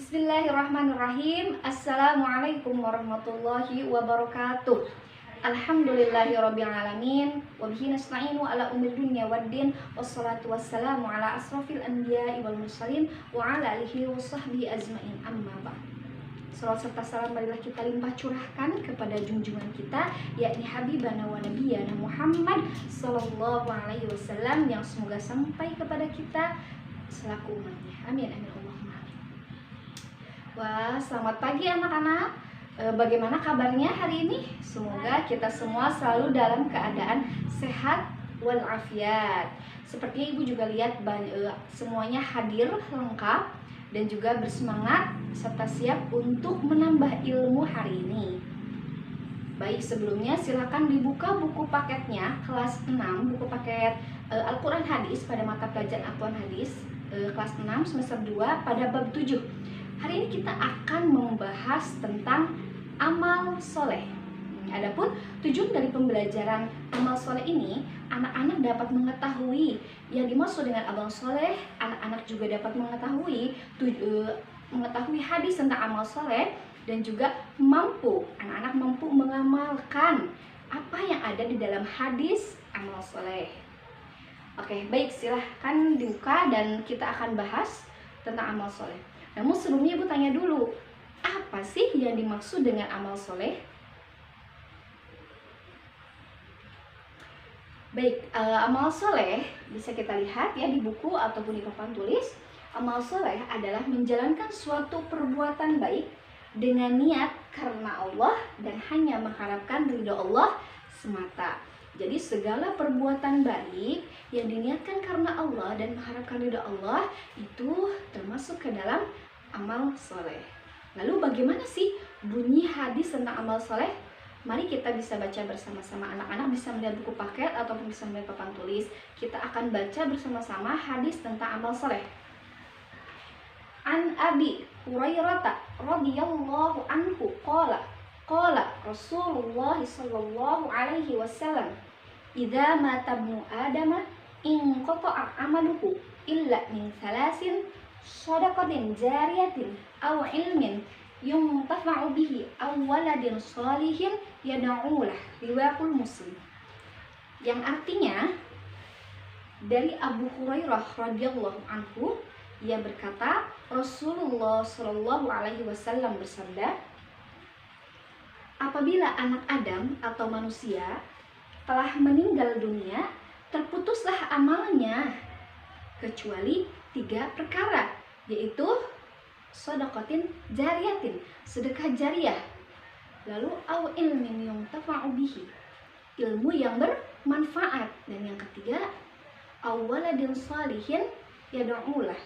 Bismillahirrahmanirrahim. Assalamualaikum warahmatullahi wabarakatuh. Alhamdulillahirabbil alamin wa bihi nasta'inu ala umuri dunya waddin wassalatu wassalamu ala asrofil anbiya'i wal mursalin wa ala alihi washabbihi ajmain, amma ba'd. Salawat serta salam marilah kita limpah curahkan kepada junjungan kita, yakni Habibana wa Nabiyana Muhammad sallallahu alaihi wasallam, yang semoga sampai kepada kita selaku umatnya. Amin amin Allahumma amin. Wah, selamat pagi anak-anak. Bagaimana kabarnya hari ini? Semoga kita semua selalu dalam keadaan sehat walafiat. Sepertinya Ibu juga lihat semuanya hadir lengkap dan juga bersemangat serta siap untuk menambah ilmu hari ini. Baik, sebelumnya silakan dibuka buku paketnya kelas 6, buku paket Al-Quran Hadis pada mata pelajaran Al-Quran Hadis kelas 6 semester 2 pada bab 7. Hari ini kita akan membahas tentang amal soleh. Adapun tujuan dari pembelajaran amal soleh ini, anak-anak dapat mengetahui yang dimaksud dengan amal soleh. Anak-anak juga dapat mengetahui hadis tentang amal soleh, dan juga anak-anak mampu mengamalkan apa yang ada di dalam hadis amal soleh. Oke, baik, silahkan dibuka dan kita akan bahas tentang amal soleh. Namun sebelumnya Ibu tanya dulu, apa sih yang dimaksud dengan amal soleh? Baik, amal soleh bisa kita lihat ya di buku ataupun di papan tulis. Amal soleh adalah menjalankan suatu perbuatan baik dengan niat karena Allah dan hanya mengharapkan ridho Allah semata. Jadi segala perbuatan baik yang diniatkan karena Allah dan mengharapkan ridho Allah itu termasuk ke dalam amal soleh. Lalu bagaimana sih bunyi hadis tentang amal soleh? Mari kita bisa baca bersama-sama. Anak-anak bisa melihat buku paket ataupun bisa melihat papan tulis. Kita akan baca bersama-sama hadis tentang amal soleh. An Abi Hurairah radhiyallahu anhu qala Rasulullah sallallahu alaihi wasallam, idza mata ibnu adama in qata'a amaluhu illa min thalasin, shadaqatin jariyatin aw ilmin yuntafa'u bihi aw waladin shalihin yad'u lah, riwayat Muslim. Yang artinya dari Abu Hurairah radhiyallahu anhu, ia berkata, Rasulullah Shallallahu alaihi wasallam bersabda, apabila anak Adam atau manusia telah meninggal dunia, terputuslah amalnya kecuali 3 perkara, yaitu shadaqatin jariyatin, sedekah jariah, lalu aw ilmin yuntafa'u bihi, ilmu yang bermanfaat, dan yang ketiga aw waladin shalihin yad'u lah,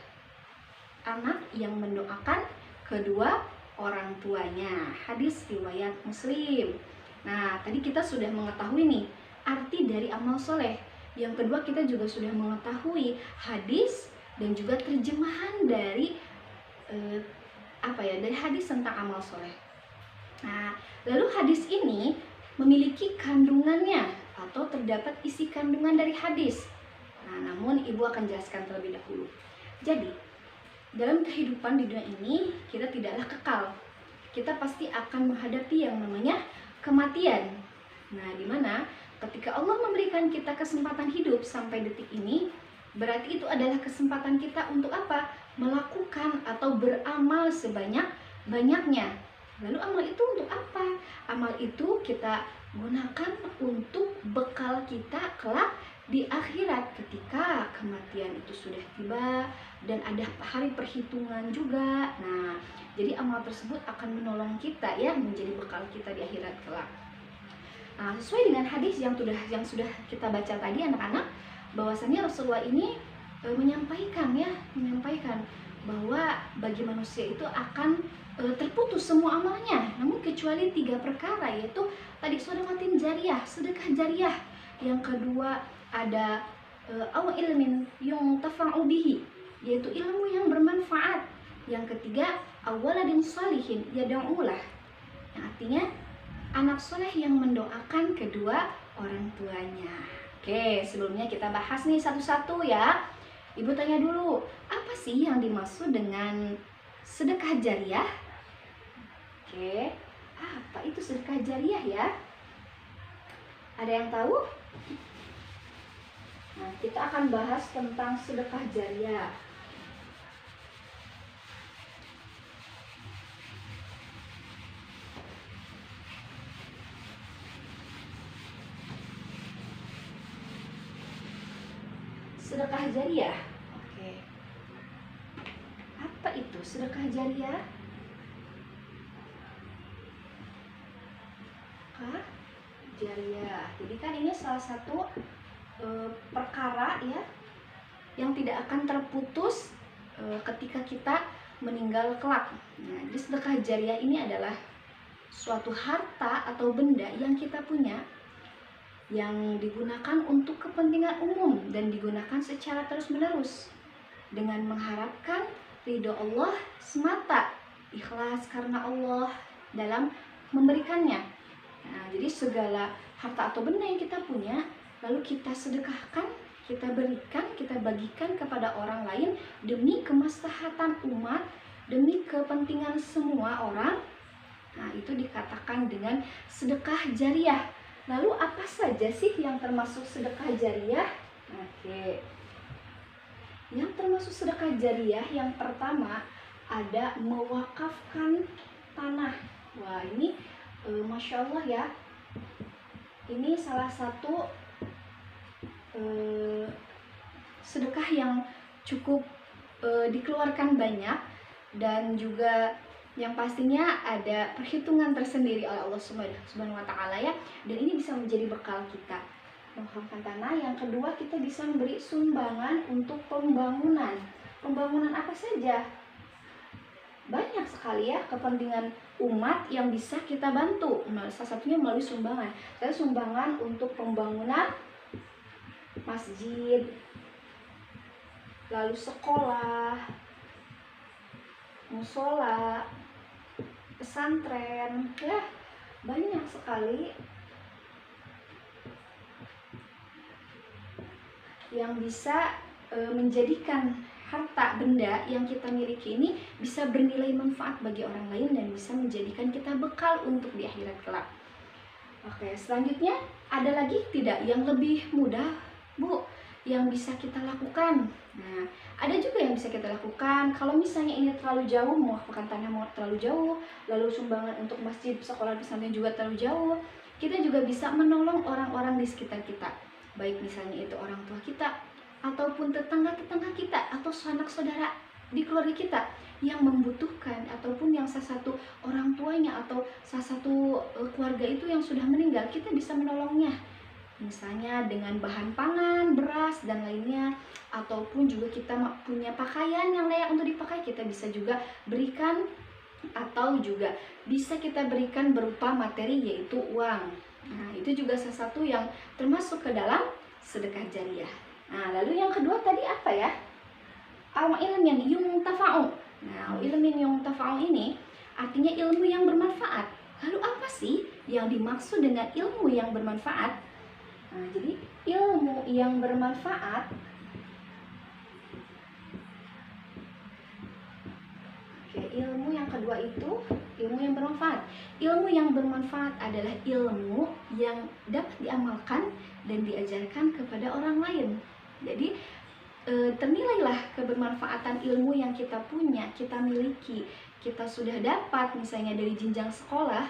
anak yang mendoakan kedua orang tuanya. Hadis riwayat Muslim. Nah, tadi kita sudah mengetahui nih arti dari amal soleh. Yang kedua, kita juga sudah mengetahui hadis dan juga terjemahan dari dari hadis tentang amal soleh. Nah, lalu hadis ini memiliki kandungannya atau terdapat isi kandungan dari hadis. Nah, namun Ibu akan jelaskan terlebih dahulu. Jadi, dalam kehidupan di dunia ini kita tidaklah kekal. Kita pasti akan menghadapi yang namanya kematian. Nah, dimana ketika Allah memberikan kita kesempatan hidup sampai detik ini, berarti itu adalah kesempatan kita untuk apa? Melakukan atau beramal sebanyak-banyaknya. Lalu amal itu untuk apa? Amal itu kita gunakan untuk bekal kita kelak di akhirat ketika kematian itu sudah tiba dan ada hari perhitungan juga. Nah, jadi amal tersebut akan menolong kita ya, menjadi bekal kita di akhirat kelak. Nah, sesuai dengan hadis yang sudah kita baca tadi anak-anak, bahwasannya Rasulullah ini menyampaikan bahwa bagi manusia itu akan terputus semua amalnya, namun kecuali 3 perkara, yaitu tadi shadaqatin jariyah, sedekah jariah. Yang kedua ada aw ilmin yuntafa'u bihi, yaitu ilmu yang bermanfaat. Yang ketiga aw waladin shalihin yad'u lah, yang artinya anak soleh yang mendoakan kedua orang tuanya. Oke, sebelumnya kita bahas nih satu-satu ya. Ibu tanya dulu, apa sih yang dimaksud dengan sedekah jariah. Oke, apa itu sedekah jariah ya? Ada yang tahu? Nah, kita akan bahas tentang sedekah jariah. Sedekah jariah. Oke. Apa itu sedekah jariah? Jariah. Jadi kan ini salah satu perkara ya yang tidak akan terputus ketika kita meninggal kelak. Nah, jadi sedekah jariah ini adalah suatu harta atau benda yang kita punya yang digunakan untuk kepentingan umum dan digunakan secara terus-menerus dengan mengharapkan ridho Allah semata, ikhlas karena Allah dalam memberikannya. Nah, jadi segala harta atau benda yang kita punya lalu kita sedekahkan, kita berikan, kita bagikan kepada orang lain demi kemaslahatan umat, demi kepentingan semua orang. Nah, itu dikatakan dengan sedekah jariah. Lalu apa saja sih yang termasuk sedekah jariah? Oke. Yang termasuk sedekah jariah yang pertama ada mewakafkan tanah. Wah, ini Masya Allah ya. Ini salah satu sedekah yang cukup dikeluarkan banyak dan juga yang pastinya ada perhitungan tersendiri oleh Allah Subhanahu wa Ta'ala ya. Dan ini bisa menjadi bekal kita mewakafkan tanah. Yang kedua, kita bisa memberi sumbangan untuk pembangunan. Pembangunan apa saja? Banyak sekali ya kepentingan umat yang bisa kita bantu. Salah satunya melalui sumbangan. Saya sumbangan untuk pembangunan masjid, lalu sekolah, musola, pesantren, ya banyak sekali yang bisa menjadikan harta benda yang kita miliki ini bisa bernilai manfaat bagi orang lain dan bisa menjadikan kita bekal untuk di akhirat kelak. Oke, selanjutnya ada lagi tidak yang lebih mudah, Bu, yang bisa kita lakukan? Nah, ada juga yang bisa kita lakukan. Kalau misalnya ini terlalu jauh, mewakafkan tanah mau terlalu jauh, lalu sumbangan untuk masjid, sekolah, pesantren juga terlalu jauh, kita juga bisa menolong orang-orang di sekitar kita. Baik misalnya itu orang tua kita, ataupun tetangga-tetangga kita atau sanak saudara di keluarga kita yang membutuhkan, ataupun yang salah satu orang tuanya atau salah satu keluarga itu yang sudah meninggal, kita bisa menolongnya misalnya dengan bahan pangan, beras dan lainnya, ataupun juga kita punya pakaian yang layak untuk dipakai, kita bisa juga berikan, atau juga bisa kita berikan berupa materi yaitu uang. Nah, itu juga salah satu yang termasuk ke dalam sedekah jariah. Nah, lalu yang kedua tadi apa ya? Au ilmin yuntafa'u. Nah, ilmin yuntafa'u ini artinya ilmu yang bermanfaat. Lalu apa sih yang dimaksud dengan ilmu yang bermanfaat? Nah, jadi ilmu yang bermanfaat ilmu yang kedua itu ilmu yang bermanfaat. Ilmu yang bermanfaat adalah ilmu yang dapat diamalkan dan diajarkan kepada orang lain. Jadi ternilailah kebermanfaatan ilmu yang kita punya, kita miliki, kita sudah dapat misalnya dari jenjang sekolah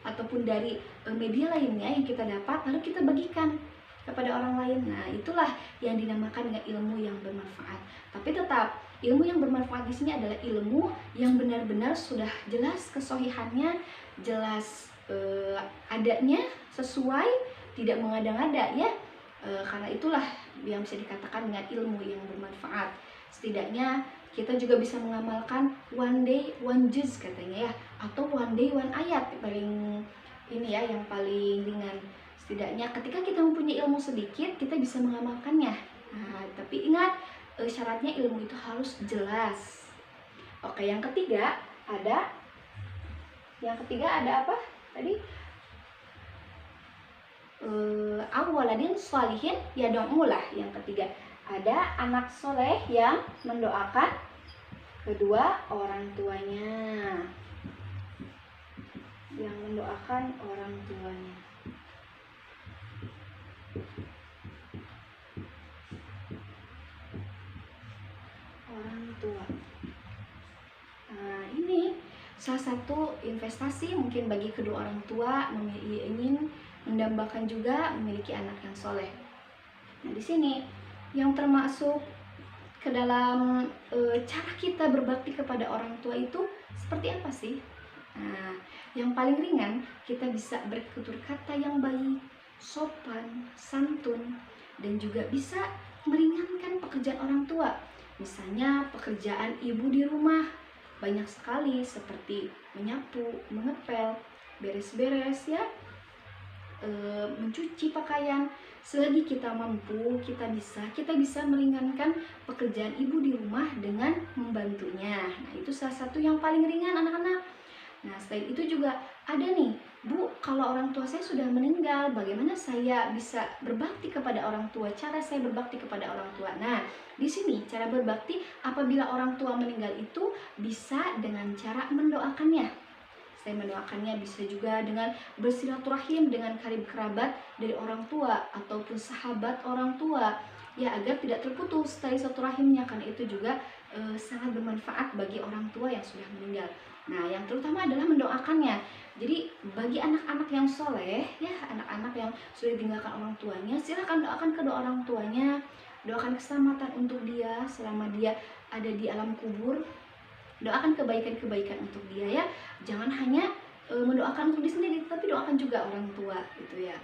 ataupun dari media lainnya yang kita dapat, lalu kita bagikan kepada orang lain. Nah, itulah yang dinamakan dengan ilmu yang bermanfaat. Tapi tetap ilmu yang bermanfaat di sini adalah ilmu yang benar-benar sudah jelas kesohihannya, jelas adanya, sesuai, tidak mengada-ngada ya. Karena itulah yang bisa dikatakan dengan ilmu yang bermanfaat. Setidaknya kita juga bisa mengamalkan one day one juz katanya ya, atau one day one ayat, paling ini ya yang paling ringan. Setidaknya ketika kita mempunyai ilmu sedikit, kita bisa mengamalkannya. Nah, tapi ingat syaratnya ilmu itu harus jelas. Oke, yang ketiga ada apa tadi? Awaladin sholihin yad'ulah. Yang ketiga ada anak soleh yang mendoakan kedua orang tuanya, yang mendoakan orang tuanya. Orang tua. Nah, ini salah satu investasi mungkin bagi kedua orang tua ingin mendambakan juga memiliki anak yang soleh. Nah, di sini yang termasuk ke dalam cara kita berbakti kepada orang tua itu seperti apa sih? Nah, yang paling ringan kita bisa bertutur kata yang baik, sopan, santun, dan juga bisa meringankan pekerjaan orang tua. Misalnya pekerjaan ibu di rumah banyak sekali seperti menyapu, mengepel, beres-beres ya, mencuci pakaian. Selagi kita mampu, kita bisa meringankan pekerjaan ibu di rumah dengan membantunya. Nah, itu salah satu yang paling ringan anak-anak. Nah, selain itu juga ada nih, Bu, kalau orang tua saya sudah meninggal, bagaimana saya bisa berbakti kepada orang tua? Cara saya berbakti kepada orang tua. Nah, di sini cara berbakti apabila orang tua meninggal itu bisa dengan cara mendoakannya. Saya mendoakannya bisa juga dengan bersilaturahim dengan karib kerabat dari orang tua ataupun sahabat orang tua, ya, agar tidak terputus tali silaturahimnya, karena itu juga sangat bermanfaat bagi orang tua yang sudah meninggal. Nah, yang terutama adalah mendoakannya. Jadi bagi anak-anak yang soleh, ya, anak-anak yang sudah ditinggalkan orang tuanya, silahkan doakan kedua orang tuanya, doakan keselamatan untuk dia selama dia ada di alam kubur. Doakan kebaikan-kebaikan untuk dia, ya. Jangan hanya mendoakan untuk diri sendiri, tapi doakan juga orang tua, gitu ya.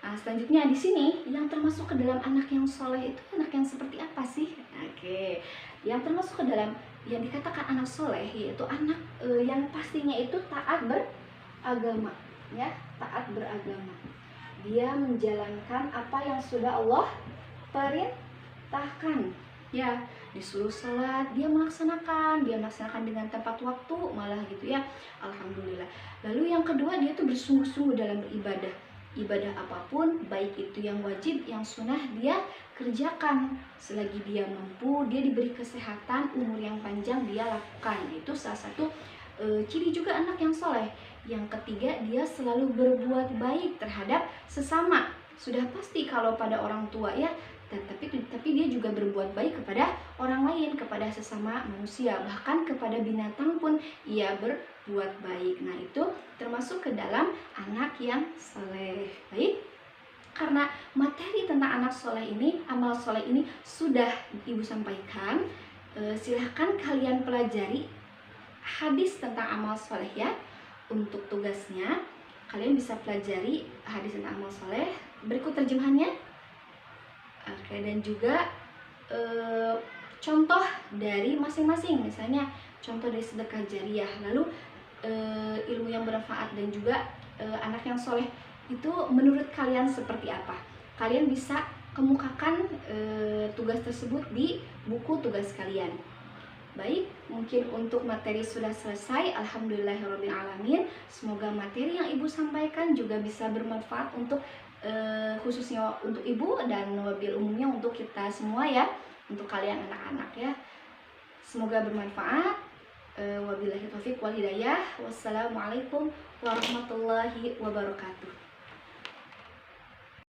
Nah, selanjutnya di sini yang termasuk ke dalam anak yang soleh itu anak yang seperti apa sih? Oke, yang termasuk ke dalam yang dikatakan anak soleh yaitu anak yang pastinya itu taat beragama, ya, taat beragama. Dia menjalankan apa yang sudah Allah perintahkan, ya, disuruh sholat dia melaksanakan dengan tepat waktu malah, gitu ya. Alhamdulillah. Lalu yang kedua, dia tuh bersungguh-sungguh dalam beribadah. Ibadah apapun, baik itu yang wajib, yang sunnah, dia kerjakan. Selagi dia mampu, dia diberi kesehatan, umur yang panjang, dia lakukan. Itu salah satu ciri juga anak yang soleh. Yang ketiga, dia selalu berbuat baik terhadap sesama. Sudah pasti kalau pada orang tua, ya, tapi dia juga berbuat baik kepada orang lain, kepada sesama manusia, bahkan kepada binatang pun ia berbuat baik. Nah, itu termasuk ke dalam anak yang soleh. Baik, karena materi tentang anak soleh ini, amal soleh ini sudah Ibu sampaikan, silahkan kalian pelajari hadis tentang amal soleh, ya. Untuk tugasnya kalian bisa pelajari hadis tentang amal soleh, berikut terjemahannya. Oke, dan juga contoh dari masing-masing, misalnya contoh dari sedekah jariah, lalu ilmu yang bermanfaat, dan juga anak yang soleh itu menurut kalian seperti apa? Kalian bisa kemukakan tugas tersebut di buku tugas kalian. Baik, mungkin untuk materi sudah selesai. Alhamdulillahirrabbilalamin. Semoga materi yang Ibu sampaikan juga bisa bermanfaat untuk khususnya untuk Ibu dan wabil umumnya untuk kita semua, ya, untuk kalian anak-anak, ya. Semoga bermanfaat. Wabillahi taufiq wal hidayah. Wassalamualaikum warahmatullahi wabarakatuh.